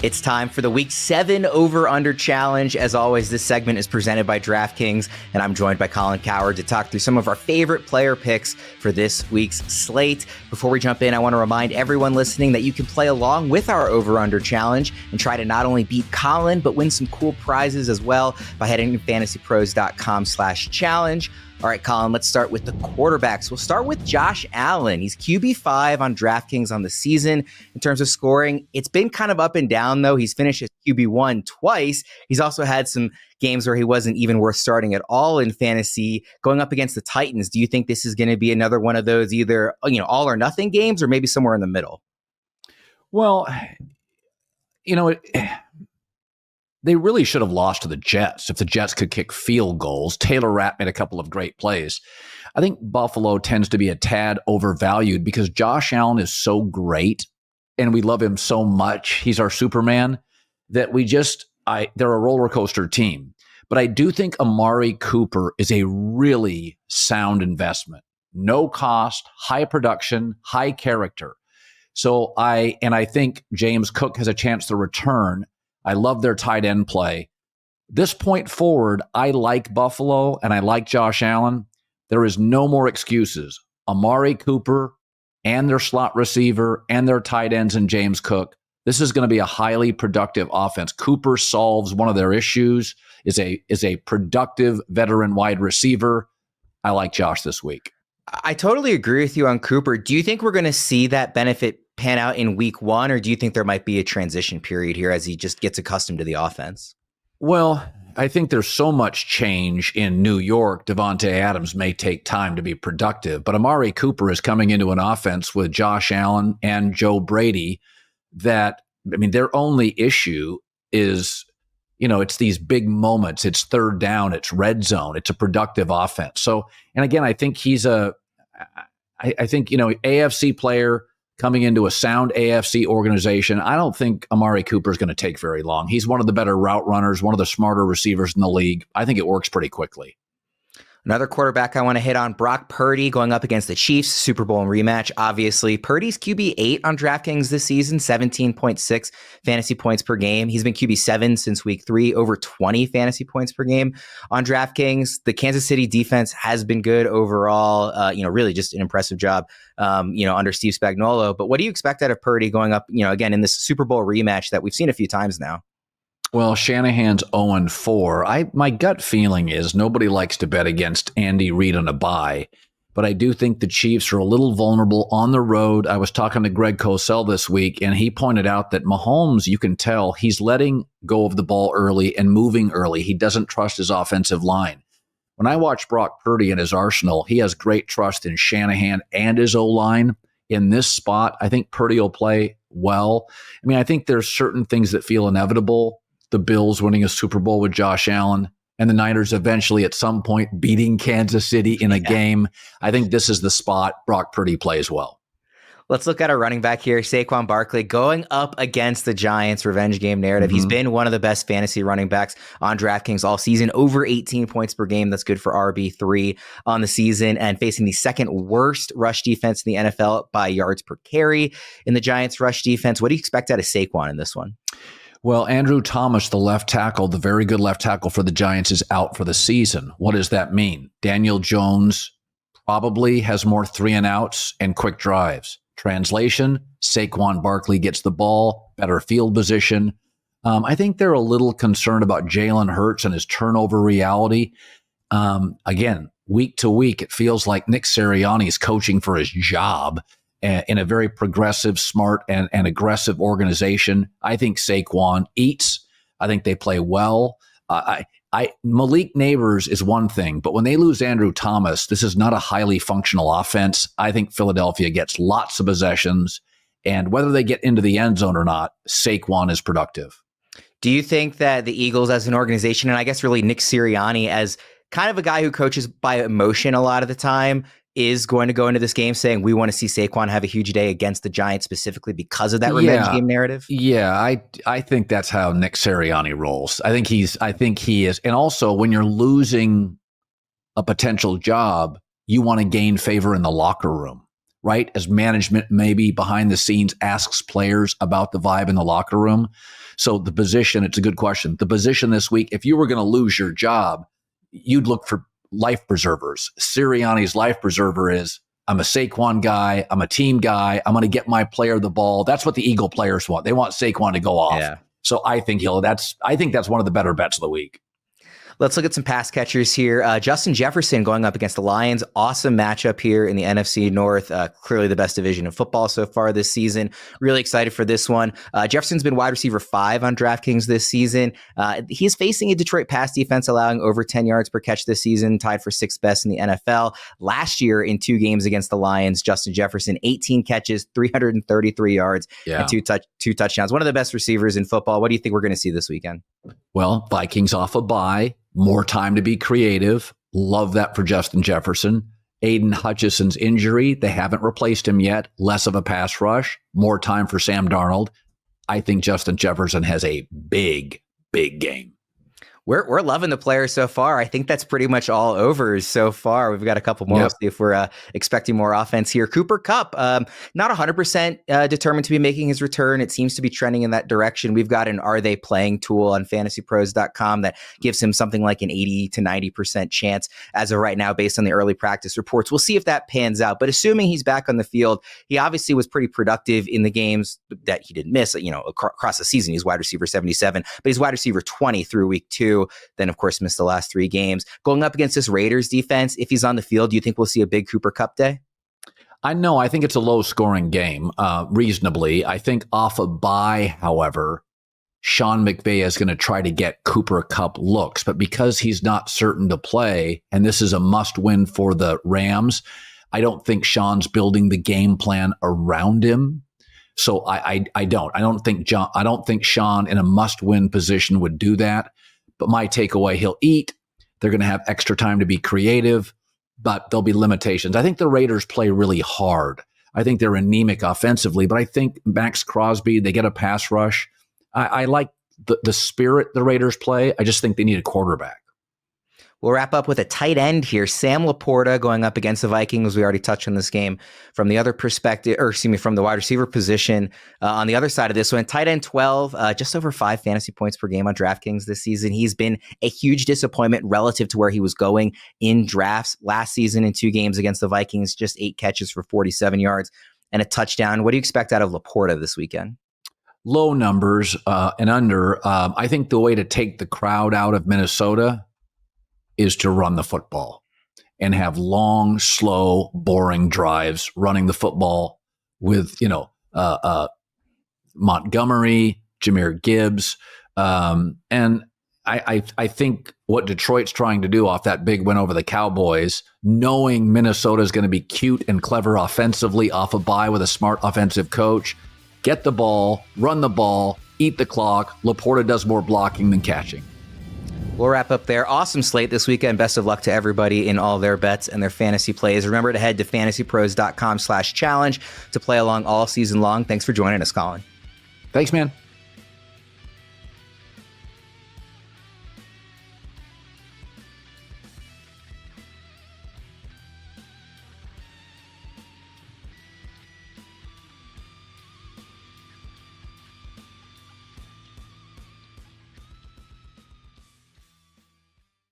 It's time for the Week 7 Over-Under Challenge. As always, this segment is presented by DraftKings, and I'm joined by Colin Cowherd to talk through some of our favorite player picks for this week's slate. Before we jump in, I want to remind everyone listening that you can play along with our Over-Under Challenge and try to not only beat Colin, but win some cool prizes as well by heading to fantasypros.com/challenge. All right, Colin, let's start with the quarterbacks. We'll start with Josh Allen. He's QB5 on DraftKings on the season. In terms of scoring, it's been kind of up and down, though. He's finished as QB1 twice. He's also had some games where he wasn't even worth starting at all in fantasy. Going up against the Titans, do you think this is going to be another one of those either, all or nothing games, or maybe somewhere in the middle? Well, they really should have lost to the Jets if the Jets could kick field goals. Taylor Rapp made a couple of great plays. I think Buffalo tends to be a tad overvalued because Josh Allen is so great and we love him so much. He's our Superman that they're a roller coaster team. But I do think Amari Cooper is a really sound investment. No cost, high production, high character. So I think James Cook has a chance to return. I love their tight end play. This point forward, I like Buffalo and I like Josh Allen. There is no more excuses. Amari Cooper and their slot receiver and their tight ends and James Cook. This is going to be a highly productive offense. Cooper solves one of their issues, is a productive veteran wide receiver. I like Josh this week. I totally agree with you on Cooper. Do you think we're going to see that benefit pan out in week 1, or do you think there might be a transition period here as he just gets accustomed to the offense? Well, I think there's so much change in New York. Devontae Adams may take time to be productive, but Amari Cooper is coming into an offense with Josh Allen and Joe Brady that, their only issue is, it's these big moments. It's third down. It's red zone. It's a productive offense. So, and again, I think he's AFC player coming into a sound AFC organization. I don't think Amari Cooper is going to take very long. He's one of the better route runners, one of the smarter receivers in the league. I think it works pretty quickly. Another quarterback I want to hit on, Brock Purdy, going up against the Chiefs, Super Bowl rematch, obviously. Purdy's QB8 on DraftKings this season, 17.6 fantasy points per game. He's been QB7 since week 3, over 20 fantasy points per game on DraftKings. The Kansas City defense has been good overall, really just an impressive job, under Steve Spagnuolo. But what do you expect out of Purdy going up, again, in this Super Bowl rematch that we've seen a few times now? Well, Shanahan's 0-4. My gut feeling is nobody likes to bet against Andy Reid on a bye, but I do think the Chiefs are a little vulnerable on the road. I was talking to Greg Cosell this week, and he pointed out that Mahomes, you can tell, he's letting go of the ball early and moving early. He doesn't trust his offensive line. When I watch Brock Purdy and his arsenal, he has great trust in Shanahan and his O-line. In this spot, I think Purdy will play well. I think there's certain things that feel inevitable. The Bills winning a Super Bowl with Josh Allen and the Niners eventually at some point beating Kansas City in a game. I think this is the spot Brock Purdy plays well. Let's look at our running back here, Saquon Barkley, going up against the Giants, revenge game narrative. He's been one of the best fantasy running backs on DraftKings all season, over 18 points per game. That's good for RB3 on the season, and facing the second worst rush defense in the NFL by yards per carry in the Giants' rush defense. What do you expect out of Saquon in this one? Well, Andrew Thomas, the left tackle, the very good left tackle for the Giants, is out for the season. What does that mean? Daniel Jones probably has more 3-and-outs and quick drives. Translation, Saquon Barkley gets the ball, better field position. I think they're a little concerned about Jalen Hurts and his turnover reality. Again, week to week, it feels like Nick Sirianni is coaching for his job in a very progressive, smart, and aggressive organization. I think Saquon eats. I think they play well. Malik Neighbors is one thing, but when they lose Andrew Thomas, this is not a highly functional offense. I think Philadelphia gets lots of possessions, and whether they get into the end zone or not, Saquon is productive. Do you think that the Eagles as an organization, and I guess really Nick Sirianni as kind of a guy who coaches by emotion a lot of the time, is going to go into this game saying we want to see Saquon have a huge day against the Giants specifically because of that revenge game narrative? Yeah, I think that's how Nick Sirianni rolls. I think he is. And also, when you're losing a potential job, you want to gain favor in the locker room. right? As management maybe behind the scenes asks players about the vibe in the locker room. So the position, it's a good question. The position this week, if you were going to lose your job, you'd look for life preservers. Sirianni's life preserver is, I'm a Saquon guy. I'm a team guy. I'm going to get my player the ball. That's what the Eagle players want. They want Saquon to go off. Yeah. So I think that's one of the better bets of the week. Let's look at some pass catchers here. Justin Jefferson going up against the Lions. Awesome matchup here in the NFC North. Clearly the best division in football so far this season. Really excited for this one. Jefferson's been wide receiver 5 on DraftKings this season. He is facing a Detroit pass defense allowing over 10 yards per catch this season, tied for 6th best in the NFL. Last year in 2 games against the Lions, Justin Jefferson, 18 catches, 333 yards, and two touchdowns. One of the best receivers in football. What do you think we're going to see this weekend? Well, Vikings off a bye. More time to be creative. Love that for Justin Jefferson. Aiden Hutchinson's injury, they haven't replaced him yet. Less of a pass rush. More time for Sam Darnold. I think Justin Jefferson has a big, big game. We're loving the players so far. I think that's pretty much all overs so far. We've got a couple more. We'll see if we're expecting more offense here. Cooper Kupp, not 100% determined to be making his return. It seems to be trending in that direction. We've got an Are They Playing tool on FantasyPros.com that gives him something like an 80 to 90% chance as of right now based on the early practice reports. We'll see if that pans out. But assuming he's back on the field, he obviously was pretty productive in the games that he didn't miss. Across the season, he's wide receiver 77, but he's wide receiver 20 through week 2. Then, of course, missed the last 3 games. Going up against this Raiders defense, if he's on the field, do you think we'll see a big Cooper Kupp day? I think it's a low-scoring game, reasonably. I think off a bye, however, Sean McVay is going to try to get Cooper Kupp looks. But because he's not certain to play, and this is a must-win for the Rams, I don't think Sean's building the game plan around him. So I don't think Sean in a must-win position would do that. But my takeaway, he'll eat. They're going to have extra time to be creative, but there'll be limitations. I think the Raiders play really hard. I think they're anemic offensively, but I think Max Crosby, they get a pass rush. I like the spirit the Raiders play. I just think they need a quarterback. We'll wrap up with a tight end here. Sam LaPorta going up against the Vikings. We already touched on this game from the other perspective, from the wide receiver position. On the other side of this one, tight end 12, just over 5 fantasy points per game on DraftKings this season. He's been a huge disappointment relative to where he was going in drafts last season in 2 games against the Vikings, just 8 catches for 47 yards and a touchdown. What do you expect out of LaPorta this weekend? Low numbers and under. I think the way to take the crowd out of Minnesota is to run the football and have long, slow, boring drives running the football with, Montgomery, Jahmyr Gibbs. And I think what Detroit's trying to do off that big win over the Cowboys, knowing Minnesota is going to be cute and clever offensively off a bye with a smart offensive coach, get the ball, run the ball, eat the clock. LaPorta does more blocking than catching. We'll wrap up there. Awesome slate this weekend. Best of luck to everybody in all their bets and their fantasy plays. Remember to head to fantasypros.com/challenge to play along all season long. Thanks for joining us, Colin. Thanks, man.